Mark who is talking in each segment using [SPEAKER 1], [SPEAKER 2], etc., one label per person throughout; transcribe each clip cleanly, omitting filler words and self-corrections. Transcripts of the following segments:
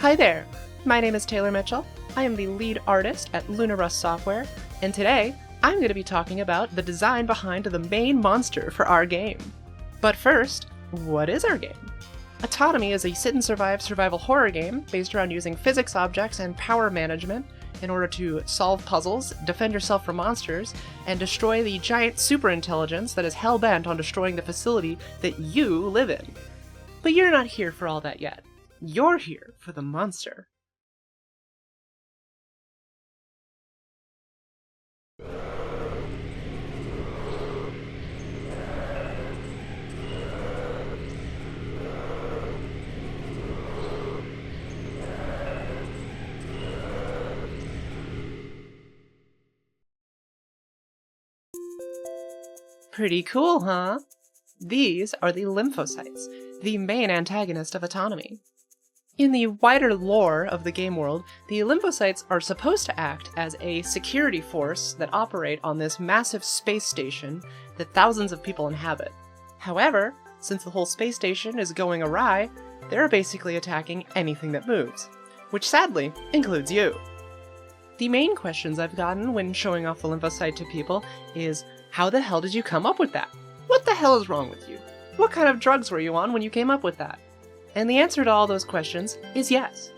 [SPEAKER 1] Hi there, my name is Taylor Mitchell. I am the lead artist at Lunarust software, and today I'm going to be talking about the design behind the main monster for our game. But first, what is our game? Autonomy is a sit-and-survive survival horror game based around using physics objects and power management in order to solve puzzles, defend yourself from monsters, and destroy the giant superintelligence that is hell-bent on destroying the facility that you live in. But you're not here for all that yet. You're here for the monster. Pretty cool, huh? These are the Lymphocytes, the main antagonist of Autonomy. In the wider lore of the game world, the Lymphocytes are supposed to act as a security force that operate on this massive space station that thousands of people inhabit. However, since the whole space station is going awry, they're basically attacking anything that moves, which sadly includes you. The main questions I've gotten when showing off the Lymphocyte to people is, how the hell did you come up with that? What the hell is wrong with you? What kind of drugs were you on when you came up with that? And the answer to all those questions is yes.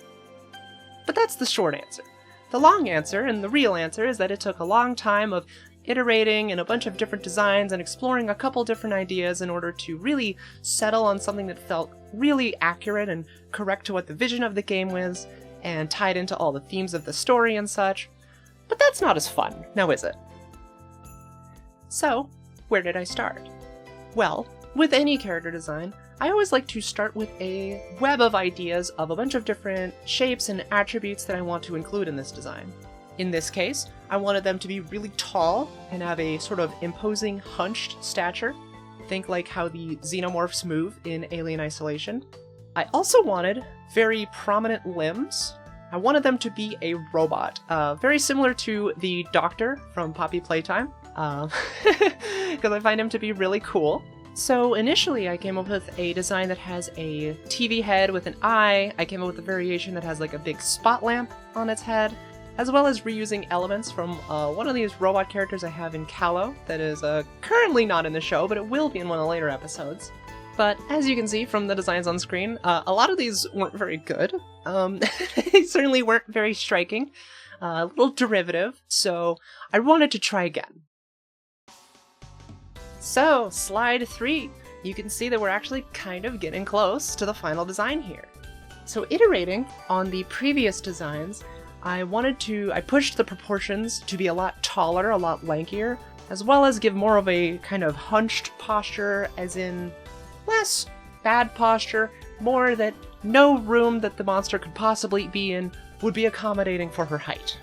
[SPEAKER 1] But that's the short answer. The long answer, and the real answer, is that it took a long time of iterating in a bunch of different designs and exploring a couple different ideas in order to really settle on something that felt really accurate and correct to what the vision of the game was, and tied into all the themes of the story and such. But that's not as fun, now is it? So, where did I start? Well, with any character design, I always like to start with a web of ideas of a bunch of different shapes and attributes that I want to include in this design. In this case, I wanted them to be really tall and have a sort of imposing, hunched stature. Think like how the xenomorphs move in Alien Isolation. I also wanted very prominent limbs. I wanted them to be a robot, very similar to the Doctor from Poppy Playtime, because I find him to be really cool. So initially I came up with a design that has a TV head with an eye. I came up with a variation that has like a big spot lamp on its head, as well as reusing elements from one of these robot characters I have in Callow that is currently not in the show, but it will be in one of the later episodes. But as you can see from the designs on screen, a lot of these weren't very good. They certainly weren't very striking, a little derivative, so I wanted to try again. So, slide 3. You can see that we're actually kind of getting close to the final design here. So iterating on the previous designs, I pushed the proportions to be a lot taller, a lot lankier, as well as give more of a kind of hunched posture, as in less bad posture, more that no room that the monster could possibly be in would be accommodating for her height.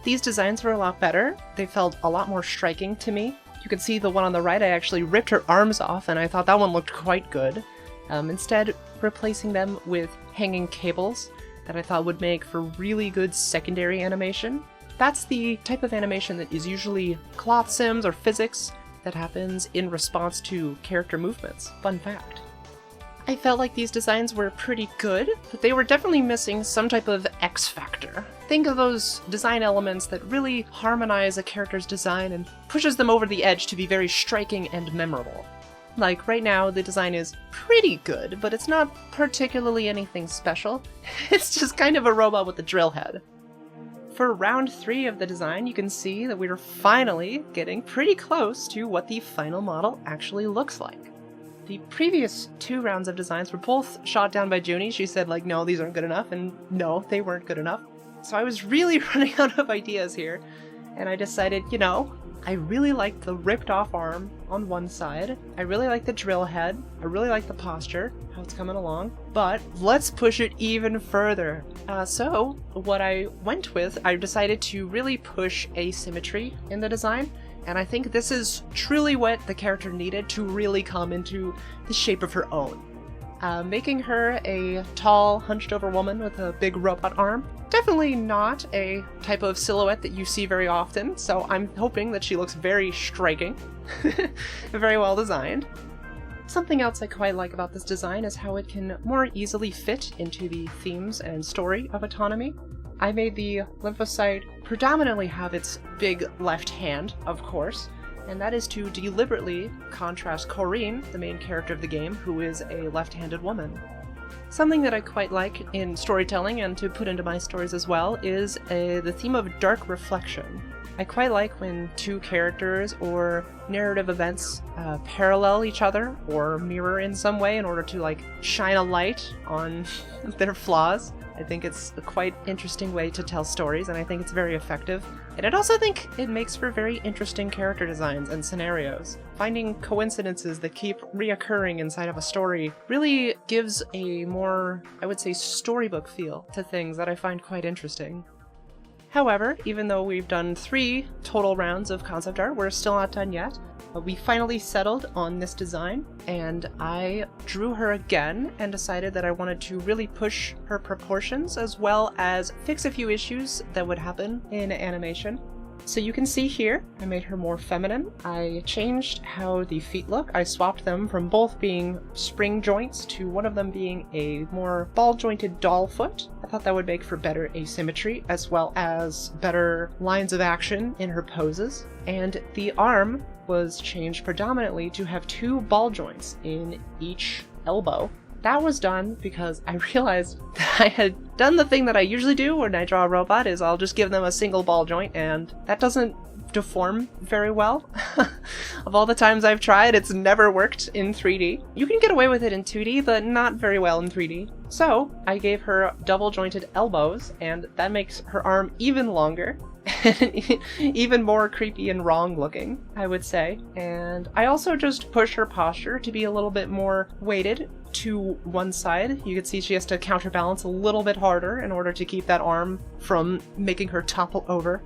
[SPEAKER 1] These designs were a lot better. They felt a lot more striking to me. You can see the one on the right, I actually ripped her arms off, and I thought that one looked quite good. Instead, replacing them with hanging cables that I thought would make for really good secondary animation. That's the type of animation that is usually cloth sims or physics that happens in response to character movements. Fun fact. I felt like these designs were pretty good, but they were definitely missing some type of X factor. Think of those design elements that really harmonize a character's design and pushes them over the edge to be very striking and memorable. Like, right now, the design is pretty good, but it's not particularly anything special. It's just kind of a robot with a drill head. For round 3 of the design, you can see that we're finally getting pretty close to what the final model actually looks like. The previous 2 rounds of designs were both shot down by Junie. She said, like, no, these aren't good enough, and no, they weren't good enough. So I was really running out of ideas here, and I decided, you know, I really like the ripped off arm on one side, I really like the drill head, I really like the posture, how it's coming along, but let's push it even further. So what I went with, I decided to really push asymmetry in the design, and I think this is truly what the character needed to really come into the shape of her own. Making her a tall, hunched-over woman with a big robot arm. Definitely not a type of silhouette that you see very often, so I'm hoping that she looks very striking. Very well designed. Something else I quite like about this design is how it can more easily fit into the themes and story of Autonomy. I made the Lymphocyte predominantly have its big left hand, of course, and that is to deliberately contrast Corinne, the main character of the game, who is a left-handed woman. Something that I quite like in storytelling and to put into my stories as well is the theme of dark reflection. I quite like when two characters or narrative events parallel each other or mirror in some way in order to like shine a light on their flaws. I think it's a quite interesting way to tell stories, and I think it's very effective. And I also think it makes for very interesting character designs and scenarios. Finding coincidences that keep reoccurring inside of a story really gives a more, I would say, storybook feel to things that I find quite interesting. However, even though we've done 3 total rounds of concept art, we're still not done yet. We finally settled on this design, and I drew her again and decided that I wanted to really push her proportions as well as fix a few issues that would happen in animation. So you can see here, I made her more feminine. I changed how the feet look. I swapped them from both being spring joints to one of them being a more ball-jointed doll foot. I thought that would make for better asymmetry as well as better lines of action in her poses. And the arm was changed predominantly to have 2 ball joints in each elbow. That was done because I realized that I had done the thing that I usually do when I draw a robot, is I'll just give them a single ball joint, and that doesn't deform very well. Of all the times I've tried, it's never worked in 3D. You can get away with it in 2D, but not very well in 3D. So I gave her double jointed elbows, and that makes her arm even longer. Even more creepy and wrong looking, I would say. And I also just push her posture to be a little bit more weighted to one side. You can see she has to counterbalance a little bit harder in order to keep that arm from making her topple over.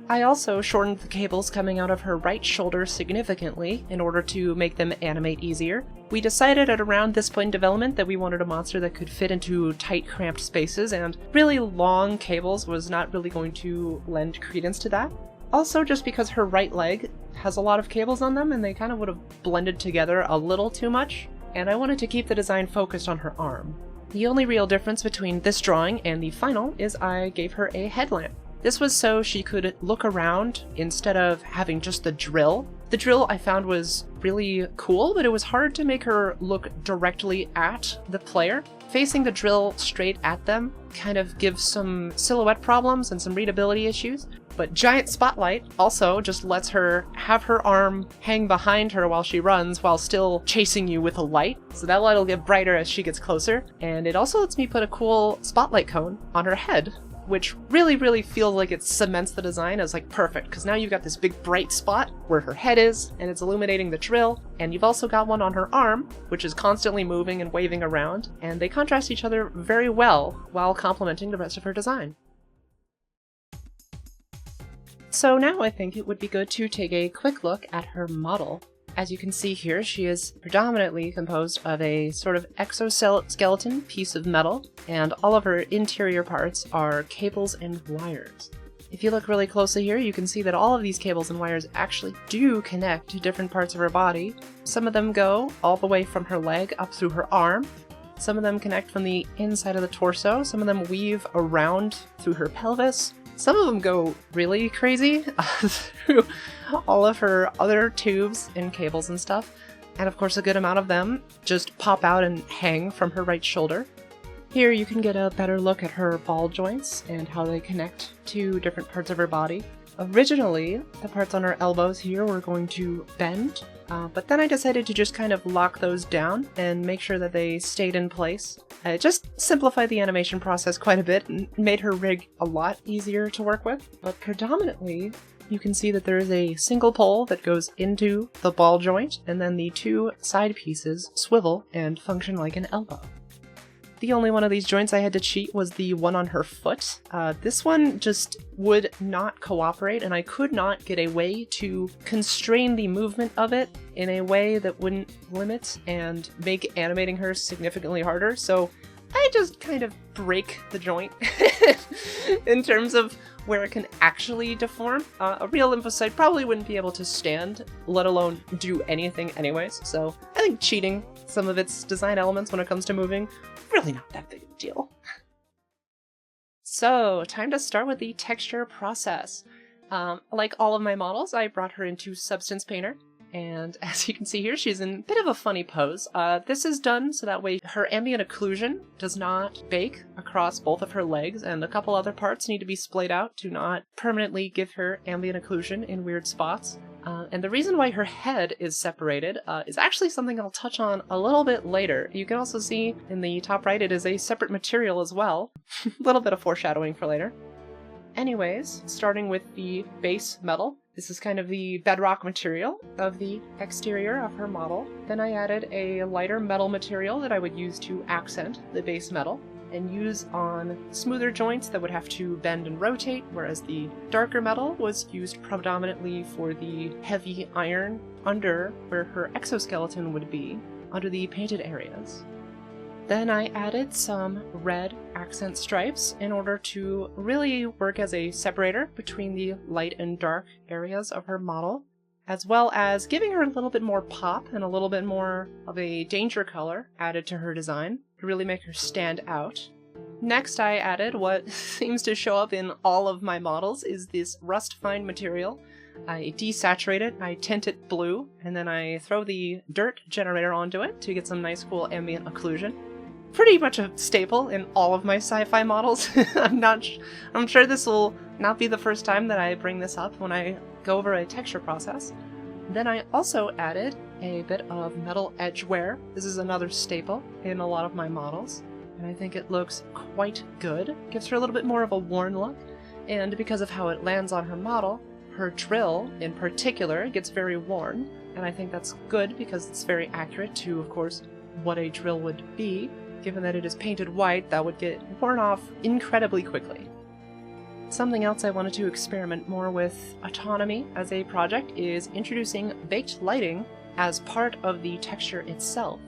[SPEAKER 1] I also shortened the cables coming out of her right shoulder significantly in order to make them animate easier. We decided at around this point in development that we wanted a monster that could fit into tight, cramped spaces, and really long cables was not really going to lend credence to that. Also, just because her right leg has a lot of cables on them and they kind of would have blended together a little too much, and I wanted to keep the design focused on her arm. The only real difference between this drawing and the final is I gave her a headlamp. This was so she could look around instead of having just the drill. The drill I found was really cool, but it was hard to make her look directly at the player. Facing the drill straight at them kind of gives some silhouette problems and some readability issues. But Giant Spotlight also just lets her have her arm hang behind her while she runs while still chasing you with a light. So that light will get brighter as she gets closer. And it also lets me put a cool spotlight cone on her head, which really feels like it cements the design as like perfect, because now you've got this big bright spot where her head is, and it's illuminating the drill, and you've also got one on her arm, which is constantly moving and waving around, and they contrast each other very well while complementing the rest of her design. So now I think it would be good to take a quick look at her model. As you can see here, she is predominantly composed of a sort of exoskeleton piece of metal, and all of her interior parts are cables and wires. If you look really closely here, you can see that all of these cables and wires actually do connect to different parts of her body. Some of them go all the way from her leg up through her arm. Some of them connect from the inside of the torso. Some of them weave around through her pelvis. Some of them go really crazy through all of her other tubes and cables and stuff. And of course, a good amount of them just pop out and hang from her right shoulder. Here you can get a better look at her ball joints and how they connect to different parts of her body. Originally, the parts on her elbows here were going to bend, but then I decided to just kind of lock those down and make sure that they stayed in place. It just simplified the animation process quite a bit and made her rig a lot easier to work with. But predominantly, you can see that there is a single pole that goes into the ball joint, and then the 2 side pieces swivel and function like an elbow. The only one of these joints I had to cheat was the one on her foot. This one just would not cooperate, and I could not get a way to constrain the movement of it in a way that wouldn't limit and make animating her significantly harder, so I just kind of break the joint in terms of where it can actually deform. A real lymphocyte probably wouldn't be able to stand, let alone do anything anyways, so I think cheating some of its design elements when it comes to moving, really not that big of a deal. So, time to start with the texture process. Like all of my models, I brought her into Substance Painter, and as you can see here, she's in a bit of a funny pose. This is done so that way her ambient occlusion does not bake across both of her legs, and a couple other parts need to be splayed out to not permanently give her ambient occlusion in weird spots. And the reason why her head is separated is actually something I'll touch on a little bit later. You can also see in the top right it is a separate material as well. A little bit of foreshadowing for later. Anyways, starting with the base metal. This is kind of the bedrock material of the exterior of her model. Then I added a lighter metal material that I would use to accent the base metal and use on smoother joints that would have to bend and rotate, whereas the darker metal was used predominantly for the heavy iron under where her exoskeleton would be, under the painted areas. Then I added some red accent stripes in order to really work as a separator between the light and dark areas of her model, as well as giving her a little bit more pop and a little bit more of a danger color added to her design to really make her stand out. Next, I added what seems to show up in all of my models is this rust fine material. I desaturate it, I tint it blue, and then I throw the dirt generator onto it to get some nice cool ambient occlusion. Pretty much a staple in all of my sci-fi models. I'm sure this will not be the first time that I bring this up when I go over a texture process. Then I also added a bit of metal edge wear. This is another staple in a lot of my models, and I think it looks quite good. Gives her a little bit more of a worn look, and because of how it lands on her model, her drill in particular gets very worn, and I think that's good because it's very accurate to, of course, what a drill would be. Given that it is painted white, that would get worn off incredibly quickly. Something else I wanted to experiment more with Autonomy as a project is introducing baked lighting as part of the texture itself.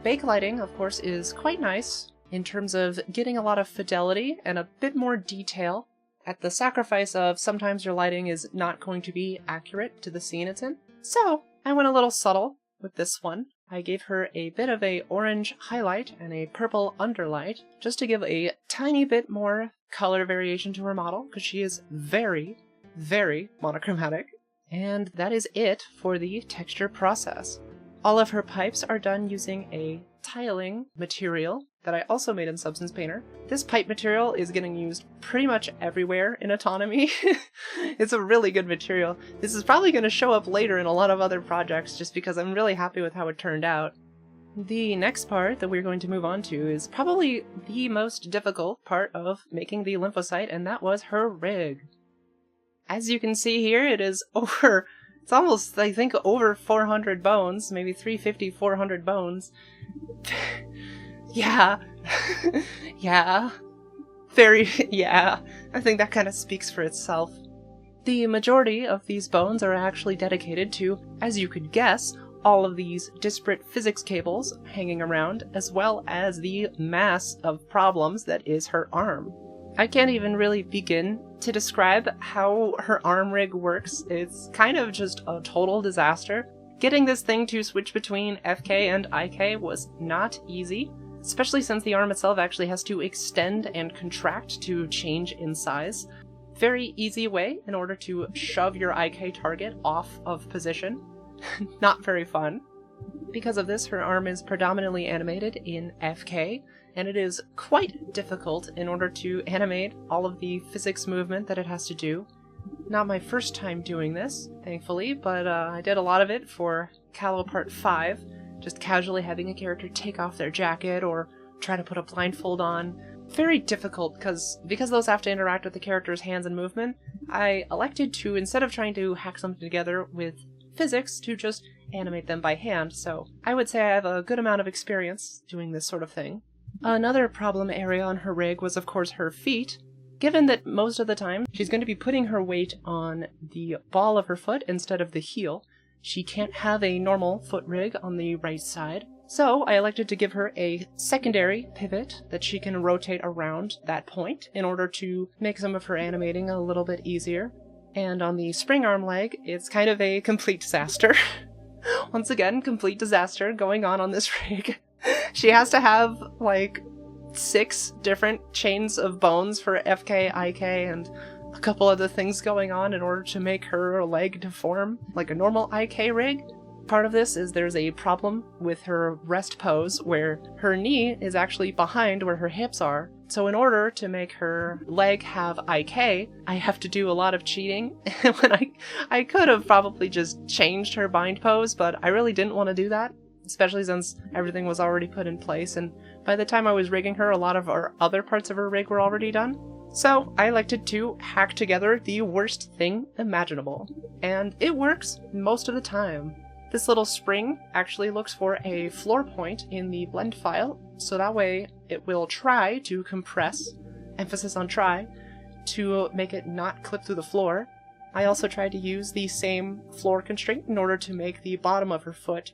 [SPEAKER 1] Baked lighting, of course, is quite nice in terms of getting a lot of fidelity and a bit more detail at the sacrifice of sometimes your lighting is not going to be accurate to the scene it's in. So I went a little subtle with this one. I gave her a bit of a orange highlight and a purple underlight just to give a tiny bit more color variation to her model because she is very, very monochromatic. And that is it for the texture process. All of her pipes are done using a tiling material that I also made in Substance Painter. This pipe material is getting used pretty much everywhere in Autonomy. It's a really good material. This is probably going to show up later in a lot of other projects just because I'm really happy with how it turned out. The next part that we're going to move on to is probably the most difficult part of making the Lymphocyte, and that was her rig. As you can see here, it's almost, I think, over 400 bones, maybe 350, 400 bones. Yeah. Yeah. Yeah. I think that kind of speaks for itself. The majority of these bones are actually dedicated to, as you could guess, all of these disparate physics cables hanging around, as well as the mass of problems that is her arm. I can't even really begin to describe how her arm rig works. It's kind of just a total disaster. Getting this thing to switch between FK and IK was not easy, especially since the arm itself actually has to extend and contract to change in size. Very easy way in order to shove your IK target off of position. Not very fun. Because of this, her arm is predominantly animated in FK, and it is quite difficult in order to animate all of the physics movement that it has to do. Not my first time doing this, thankfully, but I did a lot of it for Calo Part 5, just casually having a character take off their jacket or try to put a blindfold on. Very difficult because those have to interact with the character's hands and movement, I elected to, instead of trying to hack something together with physics, to just animate them by hand, so I would say I have a good amount of experience doing this sort of thing. Another problem area on her rig was, of course, her feet. Given that most of the time she's going to be putting her weight on the ball of her foot instead of the heel, she can't have a normal foot rig on the right side. So I elected to give her a secondary pivot that she can rotate around that point in order to make some of her animating a little bit easier. And on the spring arm leg, it's kind of a complete disaster. Once again, complete disaster going on this rig. She has to have, like, 6 different chains of bones for FK, IK, and a couple other things going on in order to make her leg deform like a normal IK rig. Part of this is there's a problem with her rest pose where her knee is actually behind where her hips are. So in order to make her leg have IK, I have to do a lot of cheating. When I could have probably just changed her bind pose, but I really didn't want to do that, especially since everything was already put in place, and by the time I was rigging her, a lot of our other parts of her rig were already done. So I elected to hack together the worst thing imaginable, and it works most of the time. This little spring actually looks for a floor point in the blend file, so that way it will try to compress, emphasis on try, to make it not clip through the floor. I also tried to use the same floor constraint in order to make the bottom of her foot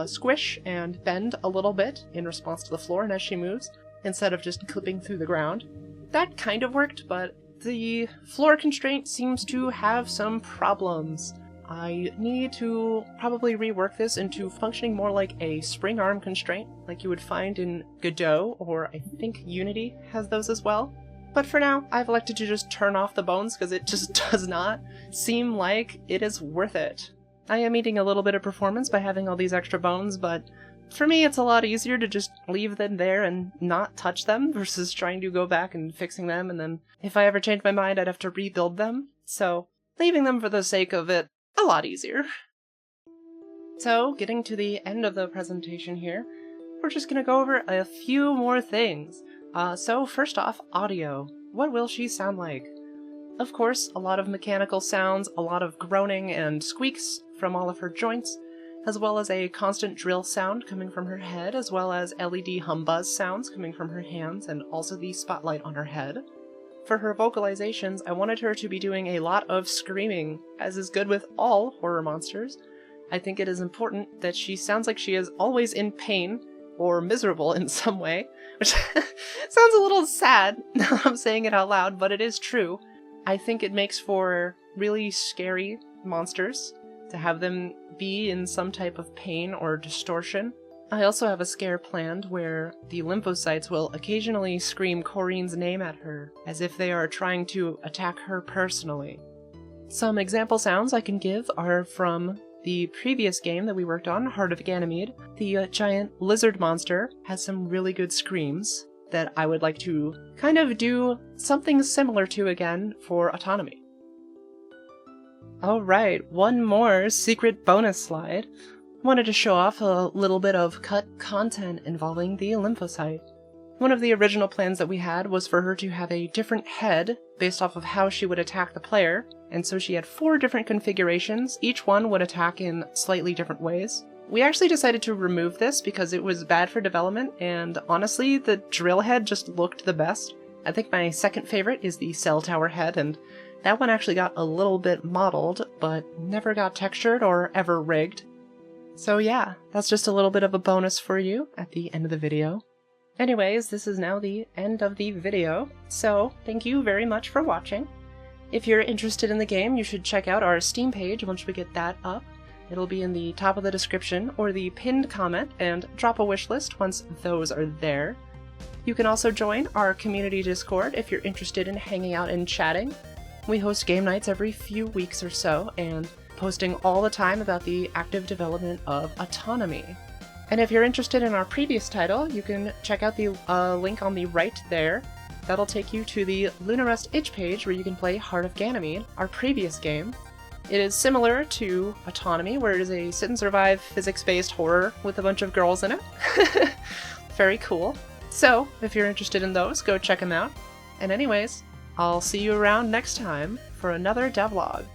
[SPEAKER 1] squish and bend a little bit in response to the floor and as she moves, instead of just clipping through the ground. That kind of worked, but the floor constraint seems to have some problems. I need to probably rework this into functioning more like a spring arm constraint, like you would find in Godot, or I think Unity has those as well. But for now, I've elected to just turn off the bones because it just does not seem like it is worth it. I am eating a little bit of performance by having all these extra bones, but for me it's a lot easier to just leave them there and not touch them versus trying to go back and fixing them, and then if I ever change my mind I'd have to rebuild them. So leaving them for the sake of it, a lot easier. So, getting to the end of the presentation here, we're just gonna go over a few more things. So first off, audio. What will she sound like? Of course, a lot of mechanical sounds, a lot of groaning and squeaks from all of her joints, as well as a constant drill sound coming from her head, as well as LED hum buzz sounds coming from her hands, and also the spotlight on her head. For her vocalizations, I wanted her to be doing a lot of screaming, as is good with all horror monsters. I think it is important that she sounds like she is always in pain, or miserable in some way, which sounds a little sad now that I'm saying it out loud, but it is true. I think it makes for really scary monsters to have them be in some type of pain or distortion. I also have a scare planned where the lymphocytes will occasionally scream Corinne's name at her, as if they are trying to attack her personally. Some example sounds I can give are from the previous game that we worked on, Heart of Ganymede. The giant lizard monster has some really good screams that I would like to kind of do something similar to again for Autonomy. Alright, one more secret bonus slide. Wanted to show off a little bit of cut content involving the lymphocyte. One of the original plans that we had was for her to have a different head based off of how she would attack the player, and so she had 4 different configurations, each one would attack in slightly different ways. We actually decided to remove this because it was bad for development, and honestly, the drill head just looked the best. I think my second favorite is the cell tower head, and that one actually got a little bit modeled, but never got textured or ever rigged. So yeah, that's just a little bit of a bonus for you at the end of the video. Anyways, this is now the end of the video, so thank you very much for watching. If you're interested in the game, you should check out our Steam page once we get that up. It'll be in the top of the description or the pinned comment, and drop a wish list once those are there. You can also join our community Discord if you're interested in hanging out and chatting. We host game nights every few weeks or so, and posting all the time about the active development of Autonomy. And if you're interested in our previous title, you can check out the link on the right there. That'll take you to the Lunarust itch page where you can play Heart of Ganymede, our previous game. It is similar to Autonomy, where it is a sit-and-survive physics-based horror with a bunch of girls in it. Very cool. So, if you're interested in those, go check them out. And anyways, I'll see you around next time for another devlog.